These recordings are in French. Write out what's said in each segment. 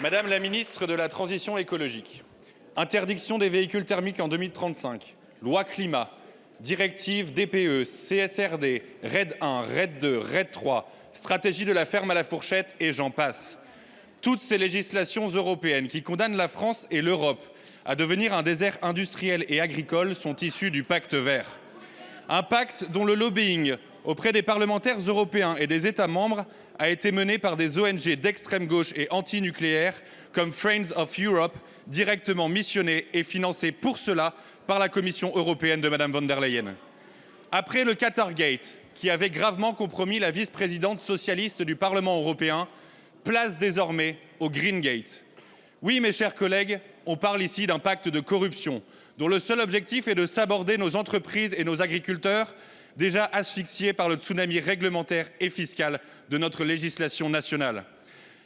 Madame la ministre de la Transition écologique, interdiction des véhicules thermiques en 2035, loi climat, directive DPE, CSRD, RED 1, RED 2, RED 3, stratégie de la ferme à la fourchette et j'en passe. Toutes ces législations européennes qui condamnent la France et l'Europe à devenir un désert industriel et agricole sont issues du pacte vert. Un pacte dont le lobbying auprès des parlementaires européens et des États membres a été mené par des ONG d'extrême gauche et antinucléaires comme Friends of Europe, directement missionnés et financés pour cela par la Commission européenne de Mme von der Leyen. Après le Qatargate, qui avait gravement compromis la vice-présidente socialiste du Parlement européen, place désormais au Greengate. Oui, mes chers collègues, on parle ici d'un pacte de corruption dont le seul objectif est de saborder nos entreprises et nos agriculteurs, déjà asphyxiés par le tsunami réglementaire et fiscal de notre législation nationale.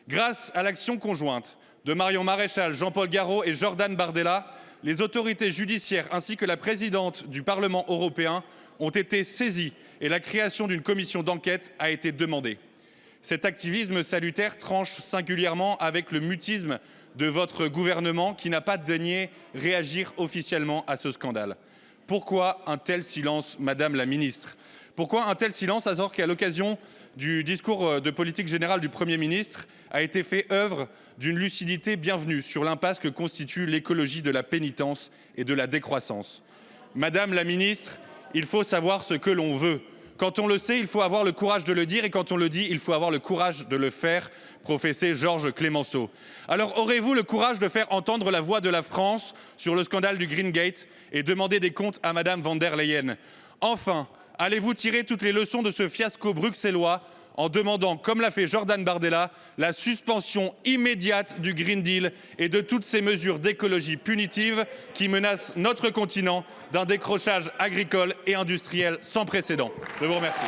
Grâce à l'action conjointe de Marion Maréchal, Jean-Paul Garot et Jordan Bardella, les autorités judiciaires ainsi que la présidente du Parlement européen ont été saisies et la création d'une commission d'enquête a été demandée. Cet activisme salutaire tranche singulièrement avec le mutisme de votre gouvernement qui n'a pas daigné réagir officiellement à ce scandale. Pourquoi un tel silence, Madame la Ministre? Pourquoi un tel silence alors qu'à l'occasion du discours de politique générale du Premier ministre a été fait œuvre d'une lucidité bienvenue sur l'impasse que constitue l'écologie de la pénitence et de la décroissance? Madame la Ministre, il faut savoir ce que l'on veut. Quand on le sait, il faut avoir le courage de le dire et quand on le dit, il faut avoir le courage de le faire, professait Georges Clémenceau. Alors aurez-vous le courage de faire entendre la voix de la France sur le scandale du Greengate et demander des comptes à Mme von der Leyen? Enfin, allez-vous tirer toutes les leçons de ce fiasco bruxellois en demandant, comme l'a fait Jordan Bardella, la suspension immédiate du Green Deal et de toutes ces mesures d'écologie punitives qui menacent notre continent d'un décrochage agricole et industriel sans précédent? Je vous remercie.